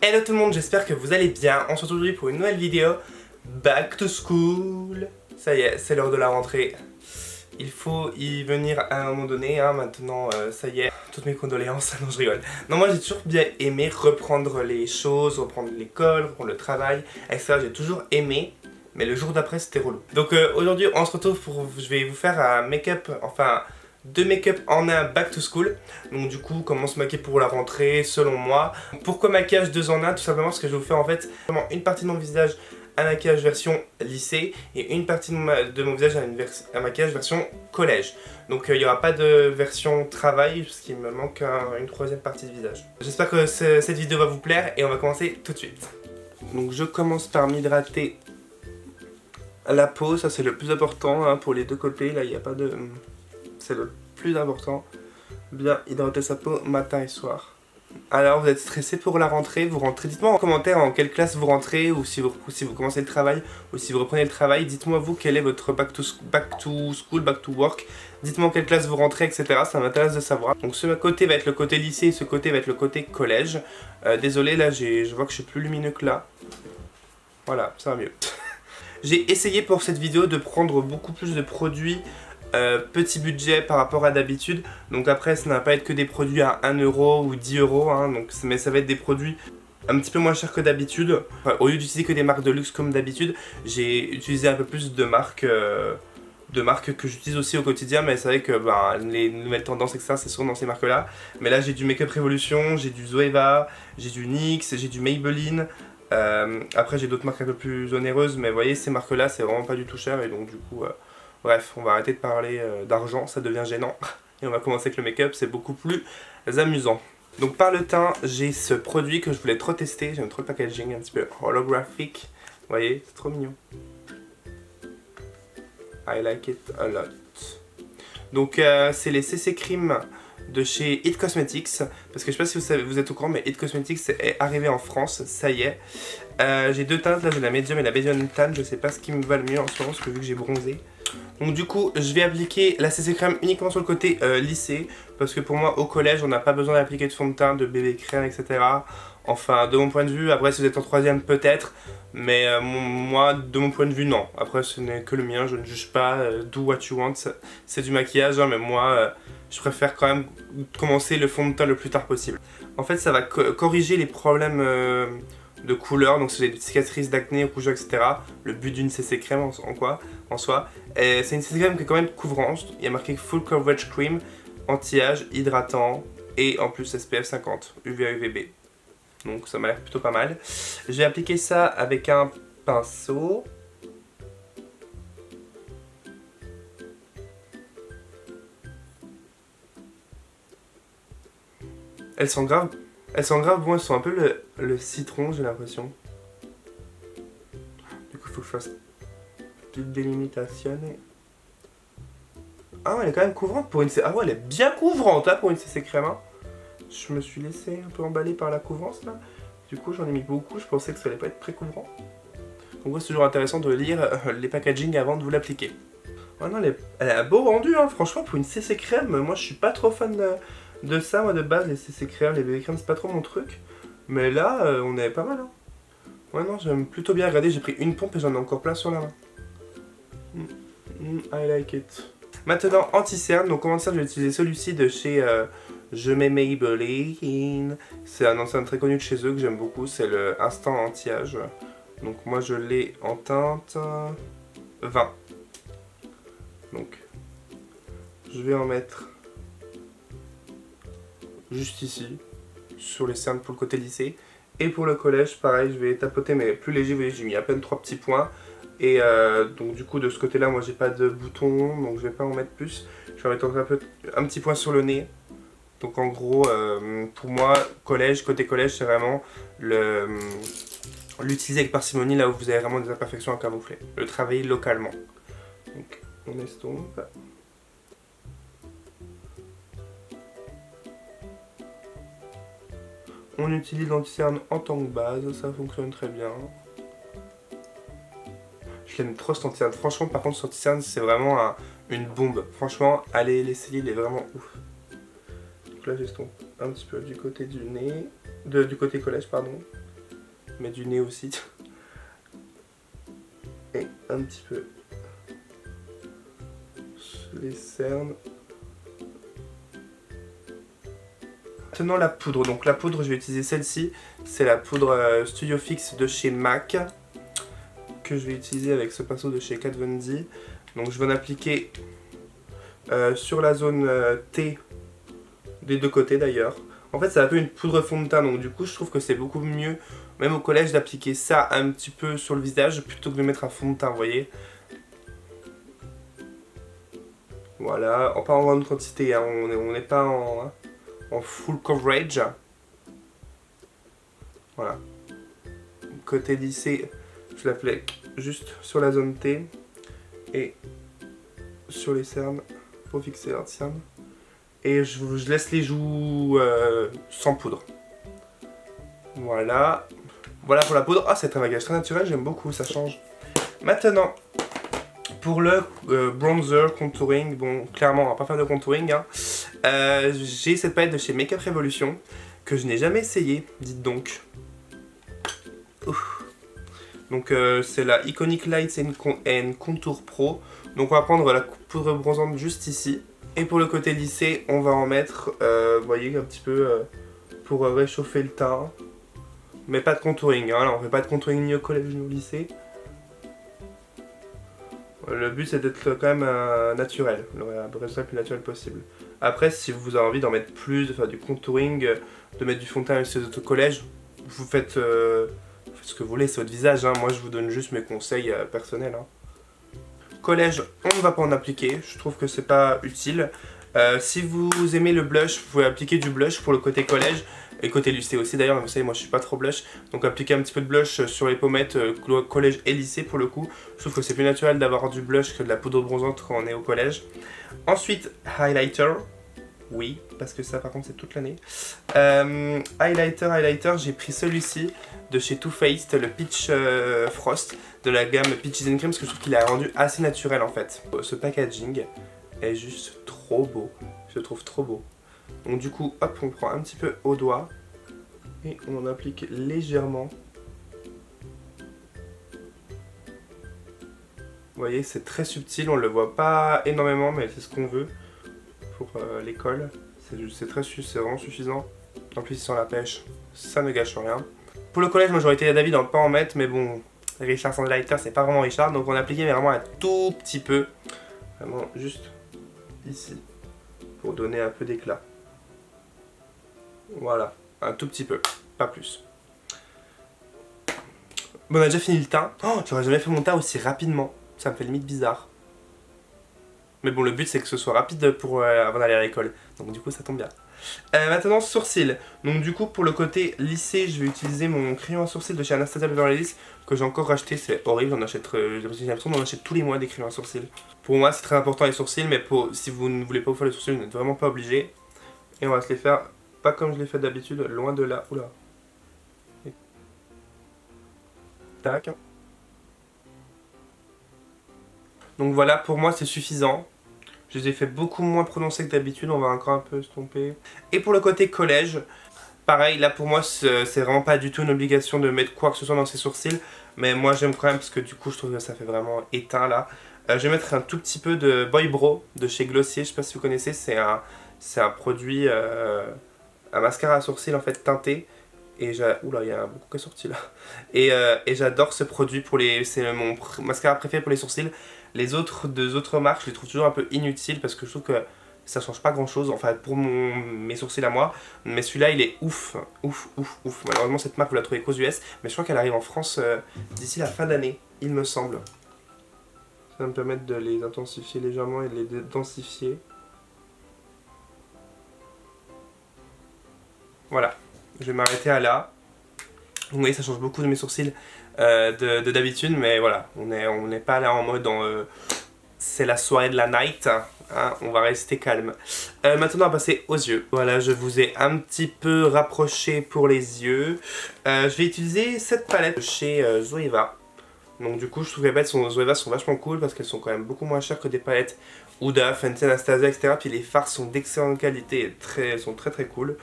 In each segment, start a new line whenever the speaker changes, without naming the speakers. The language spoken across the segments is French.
Hello tout le monde, j'espère que vous allez bien. On se retrouve aujourd'hui pour une nouvelle vidéo Back to School. Ça y est, c'est l'heure de la rentrée. Il faut y venir à un moment donné, hein. Maintenant ça y est, toutes mes condoléances. Non, je rigole. Non, moi j'ai toujours bien aimé reprendre les choses, reprendre l'école, reprendre le travail, etc. J'ai toujours aimé, mais le jour d'après c'était relou. Donc aujourd'hui on se retrouve pour, je vais vous faire un make-up, enfin 2 make-up en un back to school. Donc du coup comment se maquiller pour la rentrée selon moi. Pourquoi maquillage 2 en 1? Tout simplement parce que je vais vous faire en fait vraiment une partie de mon visage un maquillage version lycée et une partie de mon visage un maquillage version collège. Donc il n'y aura pas de version travail parce qu'il me manque une troisième partie de visage. J'espère que cette vidéo va vous plaire et on va commencer tout de suite. Donc je commence par m'hydrater la peau, ça c'est le plus important hein, pour les deux côtés, là il n'y a pas de... C'est le plus important, bien hydrater sa peau matin et soir. Alors vous êtes stressé pour la rentrée, vous rentrez, dites-moi en commentaire en quelle classe vous rentrez ou si vous commencez le travail ou si vous reprenez le travail, dites-moi vous quel est votre back to school, back to work, dites-moi en quelle classe vous rentrez, etc. Ça m'intéresse de savoir. Donc ce côté va être le côté lycée et ce côté va être le côté collège. Désolé là je vois que je suis plus lumineux que là. Voilà, ça va mieux. J'ai essayé pour cette vidéo de prendre beaucoup plus de produits petit budget par rapport à d'habitude, donc après ça n'a pas être que des produits à 1€ ou 10€, hein, donc, mais ça va être des produits un petit peu moins chers que d'habitude. Enfin, au lieu d'utiliser que des marques de luxe comme d'habitude, j'ai utilisé un peu plus de marques que j'utilise aussi au quotidien, mais c'est vrai que ben, les nouvelles tendances etc c'est souvent dans ces marques là. Mais là j'ai du Make Up Revolution, j'ai du Zoeva, j'ai du NYX, j'ai du Maybelline. Après j'ai d'autres marques un peu plus onéreuses, mais vous voyez ces marques là c'est vraiment pas du tout cher et donc du coup bref, on va arrêter de parler d'argent, ça devient gênant. Et on va commencer avec le make-up, c'est beaucoup plus amusant. Donc par le teint, j'ai ce produit que je voulais trop tester. J'aime trop le packaging, un petit peu holographic. Vous voyez, c'est trop mignon. I like it a lot. Donc c'est les CC Cream de chez It Cosmetics. Parce que je sais pas si vous savez, vous êtes au courant, mais It Cosmetics est arrivé en France, ça y est. J'ai deux teintes, là j'ai la médium et la medium tan. Je sais pas ce qui me va le mieux en ce moment, parce que vu que j'ai bronzé. Donc du coup, je vais appliquer la CC Crème uniquement sur le côté lycée. Parce que pour moi, au collège, on n'a pas besoin d'appliquer de fond de teint, de bébé crème, etc. Enfin, de mon point de vue, après si vous êtes en troisième, peut-être. Mais moi, de mon point de vue, non. Après, ce n'est que le mien, je ne juge pas. Do what you want, c'est du maquillage, hein, mais moi, je préfère quand même commencer le fond de teint le plus tard possible. En fait, ça va corriger les problèmes de couleur, donc c'est des cicatrices d'acné, rougeur, etc. Le but d'une CC crème en soi. C'est une CC crème qui est quand même couvrante. Il y a marqué Full Coverage Cream, anti-âge, hydratant et en plus SPF 50, UVA UVB. Donc ça m'a l'air plutôt pas mal. J'ai appliqué ça avec un pinceau. Elles sont grave bon, elles sont un peu le citron, j'ai l'impression. Du coup, il faut que je fasse une petite délimitation. Ah, elle est quand même couvrante pour une CC. Ah ouais, elle est bien couvrante hein, pour une CC crème. Hein. Je me suis laissé un peu emballer par la couvrance là. Du coup, j'en ai mis beaucoup. Je pensais que ça allait pas être très couvrant. Donc, c'est toujours intéressant de lire les packaging avant de vous l'appliquer. Oh non, elle a un beau rendu, hein. Franchement, pour une CC crème, moi je suis pas trop fan de ça, moi de base, les CC crème, les bébé crème, c'est pas trop mon truc. Mais là, on est pas mal. Hein. Ouais, non, j'aime plutôt bien. Regardez, j'ai pris une pompe et j'en ai encore plein sur la main. I like it. Maintenant, anti-cerne. Donc, comment ça, je vais utiliser celui-ci de chez Je mets Maybelline. C'est un anti-cerne très connu de chez eux que j'aime beaucoup. C'est le Instant Anti-Âge. Donc, moi, je l'ai en teinte 20. Donc, je vais en mettre juste ici, sur les cernes pour le côté lycée. Et pour le collège, pareil, je vais tapoter, mais plus léger, vous voyez, j'ai mis à peine 3 petits points. Et donc du coup, de ce côté-là, moi, j'ai pas de bouton, donc je vais pas en mettre plus. Je vais mettre un petit point sur le nez. Donc en gros, pour moi, côté collège, c'est vraiment l'utiliser avec parcimonie, là où vous avez vraiment des imperfections à camoufler. Le travailler localement. Donc, on estompe. On utilise l'anti-cerne en tant que base, ça fonctionne très bien. Je l'aime trop cet anti-cerne. Franchement, par contre, cet anti-cerne, c'est vraiment une bombe. Franchement, allez l'essayer, il est vraiment ouf. Donc là, j'estompe un petit peu du côté du nez, du côté collège, pardon. mettre du nez aussi. Et un petit peu sur les cernes. Maintenant la poudre. Donc la poudre, je vais utiliser celle-ci. C'est la poudre Studio Fix de chez MAC. Que je vais utiliser avec ce pinceau de chez Kat Von D. Donc je vais en appliquer sur la zone T des deux côtés d'ailleurs. En fait c'est un peu une poudre fond de teint, donc du coup je trouve que c'est beaucoup mieux, même au collège, d'appliquer ça un petit peu sur le visage plutôt que de mettre un fond de teint, vous voyez. Voilà, pas en grande quantité, hein. On n'est pas en full coverage. Voilà. Côté lissé, je l'applique juste sur la zone T et sur les cernes pour fixer leurs cernes. Et je laisse les joues sans poudre. Voilà. Voilà pour la poudre. Ah, c'est un maquillage très naturel, j'aime beaucoup, ça change. Maintenant, pour le bronzer contouring, bon, clairement, on va pas faire de contouring, hein. J'ai cette palette de chez Makeup Revolution que je n'ai jamais essayé, dites donc. Ouf. Donc, c'est la Iconic Lights and Contour Pro. Donc, on va prendre la poudre bronzante juste ici. Et pour le côté lissé, on va en mettre, vous voyez, un petit peu pour réchauffer le teint. Mais pas de contouring, hein. Alors, on fait pas de contouring ni au collège ni au lycée. Le but c'est d'être quand même naturel, le résultat le plus naturel possible. Après, si vous avez envie d'en mettre plus, de faire du contouring, de mettre du fond de teint sur votre collège, vous faites ce que vous voulez, c'est votre visage, hein. Moi je vous donne juste mes conseils personnels, hein. Collège, on ne va pas en appliquer, je trouve que c'est pas utile. Si vous aimez le blush, vous pouvez appliquer du blush pour le côté collège et côté lycée aussi d'ailleurs, mais vous savez moi je suis pas trop blush, donc appliquer un petit peu de blush sur les pommettes collège et lycée pour le coup. Je trouve que c'est plus naturel d'avoir du blush que de la poudre bronzante quand on est au collège. Ensuite, highlighter. Oui, parce que ça par contre c'est toute l'année. Highlighter, j'ai pris celui-ci de chez Too Faced, le Peach Frost de la gamme Peaches and Cream, parce que je trouve qu'il a rendu assez naturel en fait. Ce packaging est juste trop beau, je le trouve trop beau. Donc du coup, hop, on prend un petit peu au doigt et on en applique légèrement. Vous voyez, c'est très subtil, on le voit pas énormément, mais c'est ce qu'on veut pour l'école. C'est vraiment suffisant. En plus, sans la pêche, ça ne gâche rien. Pour le collège, moi j'aurais été d'avis d'en pas en mettre, mais bon, Richard sans highlighter, c'est pas vraiment Richard, donc on appliquait vraiment un tout petit peu. Vraiment juste ici, pour donner un peu d'éclat. Voilà, un tout petit peu, pas plus. Bon, on a déjà fini le teint. Oh, j'aurais jamais fait mon teint aussi rapidement. Ça me fait limite bizarre. Mais bon, le but c'est que ce soit rapide pour avant d'aller à l'école. Donc du coup, ça tombe bien. Maintenant, sourcils. Donc du coup, pour le côté lycée, je vais utiliser mon crayon à sourcils de chez Anastasia Beverly Hills que j'ai encore racheté. C'est horrible, j'ai l'impression d'en acheter tous les mois des crayons à sourcils. Pour moi, c'est très important les sourcils, mais si vous ne voulez pas vous faire les sourcils, vous n'êtes vraiment pas obligé. Et on va se les faire, pas comme je l'ai fait d'habitude, loin de là. Oula. Et... tac. Donc voilà, pour moi c'est suffisant. Je les ai fait beaucoup moins prononcés que d'habitude, on va encore un peu estomper. Et pour le côté collège, pareil, là pour moi c'est vraiment pas du tout une obligation de mettre quoi que ce soit dans ses sourcils. Mais moi j'aime quand même parce que du coup je trouve que ça fait vraiment éteint là. Je vais mettre un tout petit peu de Boy Bro de chez Glossier, je sais pas si vous connaissez, c'est un produit, un mascara à sourcils en fait teinté. Et oula, il y a beaucoup qui est sorti là. Et j'adore ce produit pour c'est mon mascara préféré pour les sourcils. Les autres marques, je les trouve toujours un peu inutiles parce que je trouve que ça change pas grand chose. Enfin, pour mes sourcils à moi. Mais celui-là, il est ouf. Ouf, ouf, ouf. Malheureusement, cette marque, vous la trouvez qu'aux US. Mais je crois qu'elle arrive en France d'ici la fin d'année, il me semble. Ça va me permettre de les intensifier légèrement et de les densifier. Voilà. Je vais m'arrêter à là. Vous voyez, ça change beaucoup de mes sourcils d'habitude, mais voilà, on n'est pas là en mode c'est la soirée de la night, hein, on va rester calme. Maintenant on va passer aux yeux. Voilà, je vous ai un petit peu rapproché pour les yeux. Je vais utiliser cette palette chez Zoeva. Donc du coup je trouve que les palettes Zoeva sont vachement cool parce qu'elles sont quand même beaucoup moins chères que des palettes Huda, Fenty, Anastasia, etc. Puis les fards sont d'excellente qualité et sont très très cool.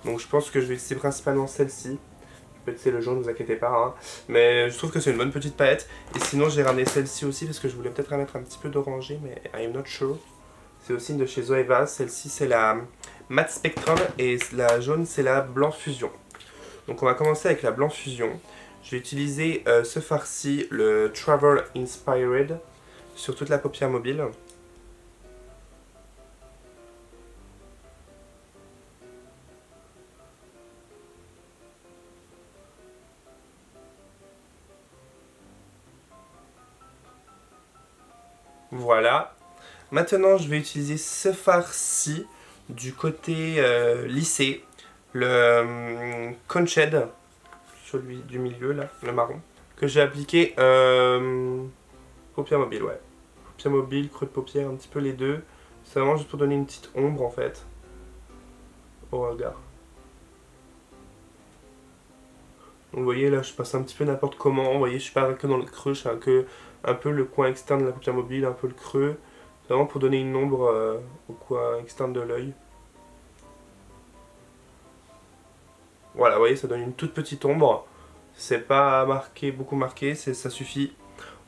Donc je pense que je vais utiliser principalement celle-ci. c'est le jaune, ne vous inquiétez pas. Hein. Mais je trouve que c'est une bonne petite palette. Et sinon, j'ai ramené celle-ci aussi parce que je voulais peut-être mettre un petit peu d'orangé, mais I'm not sure. C'est aussi une de chez Zoeva. Celle-ci, c'est la Matte Spectrum et la jaune, c'est la Blanc Fusion. Donc, on va commencer avec la Blanc Fusion. Je vais utiliser ce fard-ci, le Travel Inspired, sur toute la paupière mobile. Voilà. Maintenant, je vais utiliser ce fard-ci du côté lissé, le Conchèd, celui du milieu là, le marron, que j'ai appliqué paupière mobile, ouais. Paupière mobile, creux de paupière, un petit peu les deux. C'est vraiment juste pour donner une petite ombre en fait au regard. Donc, vous voyez là, je passe un petit peu n'importe comment. Vous voyez, je suis pas que dans le creux, je fais que un peu le coin externe de la paupière mobile, un peu le creux. C'est vraiment pour donner une ombre au coin externe de l'œil. Voilà, vous voyez, ça donne une toute petite ombre. C'est pas marqué, beaucoup marqué, ça suffit.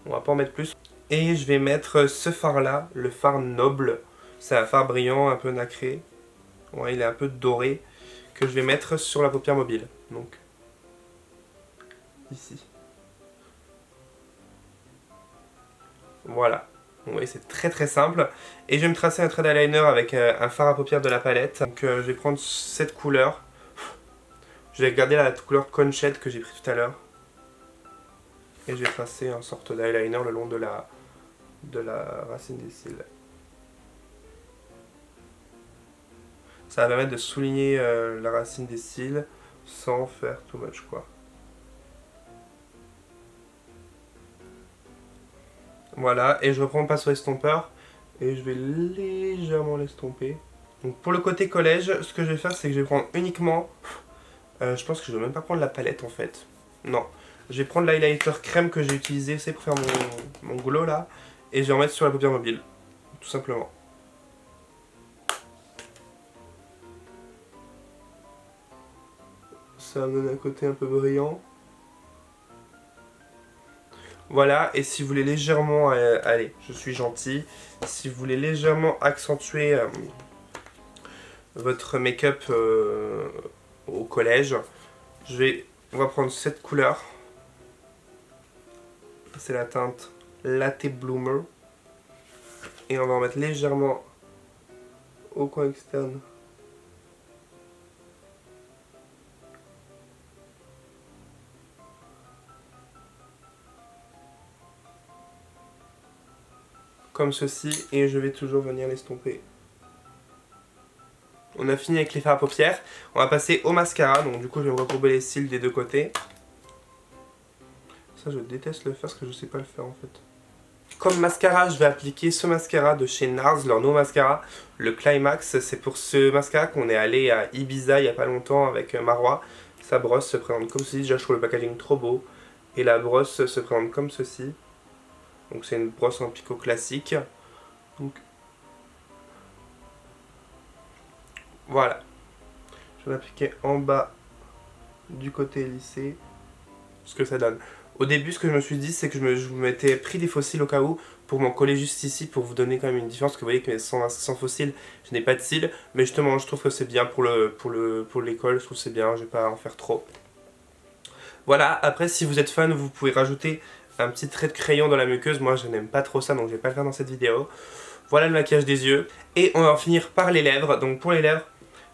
On va pas en mettre plus. Et je vais mettre ce fard là, le fard noble. C'est un fard brillant, un peu nacré. Ouais, il est un peu doré. Que je vais mettre sur la paupière mobile. Donc, ici. Voilà. Vous voyez, c'est très très simple. Et je vais me tracer un trait d'eyeliner avec un fard à paupières de la palette. Donc, je vais prendre cette couleur. Je vais garder la couleur Conchèd que j'ai pris tout à l'heure. Et je vais tracer une sorte d'eyeliner le long de la racine des cils. Ça va permettre de souligner la racine des cils sans faire too much quoi. Voilà, et je reprends mon pinceau estompeur et je vais légèrement l'estomper. Donc pour le côté collège, ce que je vais faire c'est que je vais prendre uniquement... je pense que je ne vais même pas prendre la palette en fait. Non. Je vais prendre l'highlighter crème que j'ai utilisé, c'est pour faire mon glow là. Et je vais en mettre sur la paupière mobile. Tout simplement. Ça me donne un côté un peu brillant. Voilà, et si vous voulez légèrement... allez, je suis gentil. Si vous voulez légèrement accentuer votre make-up au collège, on va prendre cette couleur. C'est la teinte Latte Bloomer. Et on va en mettre légèrement au coin externe. Comme ceci, et je vais toujours venir l'estomper. On a fini avec les fards à paupières. On va passer au mascara, donc du coup je vais me recourber les cils des deux côtés. Ça je déteste le faire parce que je sais pas le faire en fait. Comme mascara, je vais appliquer ce mascara de chez NARS, leur nouveau mascara, le Climax. C'est pour ce mascara qu'on est allé à Ibiza il y a pas longtemps avec Marois. Sa brosse se présente comme ceci, déjà je trouve le packaging trop beau. Et la brosse se présente comme ceci. Donc c'est une brosse en picot classique. Donc voilà. Je vais l'appliquer en bas du côté lissé. Ce que ça donne. Au début, ce que je me suis dit, c'est que je m'étais pris des fossiles au cas où pour m'en coller juste ici pour vous donner quand même une différence. Parce que vous voyez que sans fossiles, je n'ai pas de cils. Mais justement, je trouve que c'est bien pour l'école. Je trouve que c'est bien, je vais pas en faire trop. Voilà, après, si vous êtes fan, vous pouvez rajouter un petit trait de crayon dans la muqueuse. Moi, je n'aime pas trop ça, donc je vais pas le faire dans cette vidéo. Voilà le maquillage des yeux. Et on va en finir par les lèvres. Donc pour les lèvres,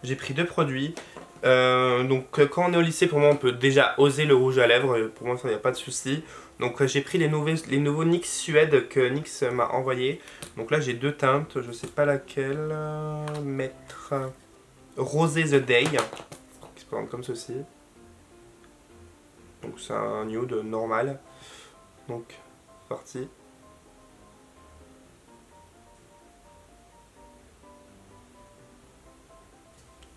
j'ai pris deux produits. Donc quand on est au lycée, pour moi on peut déjà oser le rouge à lèvres, pour moi ça n'y a pas de souci. Donc j'ai pris les nouveaux NYX Suède que NYX m'a envoyé. Donc là j'ai deux teintes, je sais pas laquelle mettre. Rosé the Day, qui se présente comme ceci. Donc c'est un nude normal. Donc c'est parti.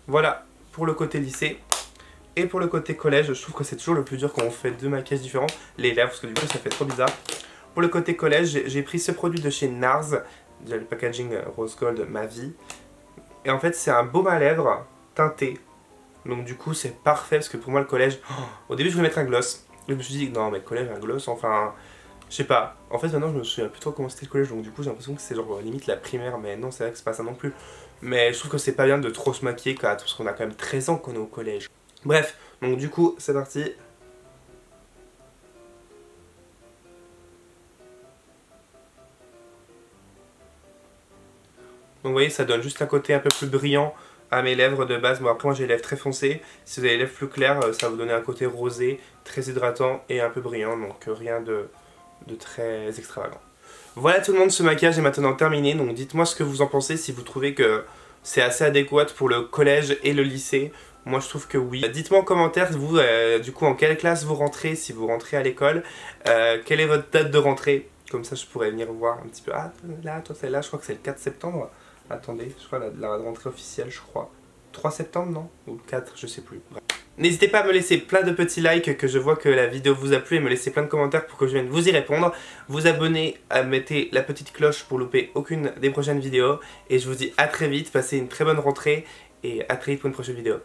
Voilà pour le côté lycée. Et pour le côté collège, je trouve que c'est toujours le plus dur quand on fait deux maquillages différents. Les lèvres, parce que du coup ça fait trop bizarre. Pour le côté collège, j'ai pris ce produit de chez NARS. Déjà le packaging Rose Gold, ma vie. Et en fait c'est un baume à lèvres teinté. Donc du coup c'est parfait parce que pour moi le collège, au début je voulais mettre un gloss. Et je me suis dit non mais le collège un gloss, enfin je sais pas. En fait maintenant je me souviens plus trop comment c'était le collège, donc du coup j'ai l'impression que c'est genre limite la primaire, mais non c'est vrai que c'est pas ça non plus. Mais je trouve que c'est pas bien de trop se maquiller quand, parce qu'on a quand même 13 ans qu'on est au collège. Bref, donc du coup c'est parti. Donc vous voyez, ça donne juste un côté un peu plus brillant à mes lèvres de base. Bon après moi j'ai les lèvres très foncées. Si vous avez les lèvres plus claires, ça va vous donner un côté rosé, très hydratant et un peu brillant. Donc rien de très extravagant. Voilà tout le monde, ce maquillage est maintenant terminé. Donc dites-moi ce que vous en pensez, si vous trouvez que c'est assez adéquat pour le collège et le lycée. Moi je trouve que oui. Dites-moi en commentaire, vous, du coup en quelle classe vous rentrez, si vous rentrez à l'école. Quelle est votre date de rentrée? Comme ça je pourrais venir voir un petit peu. Ah là, toi celle-là, je crois que c'est le 4 septembre. Attendez, je crois la rentrée officielle, je crois. 3 septembre, non? Ou 4, je sais plus. Bref. N'hésitez pas à me laisser plein de petits likes, que je vois que la vidéo vous a plu, et me laisser plein de commentaires pour que je vienne vous y répondre. Vous abonner, mettez la petite cloche pour louper aucune des prochaines vidéos. Et je vous dis à très vite, passez une très bonne rentrée, et à très vite pour une prochaine vidéo.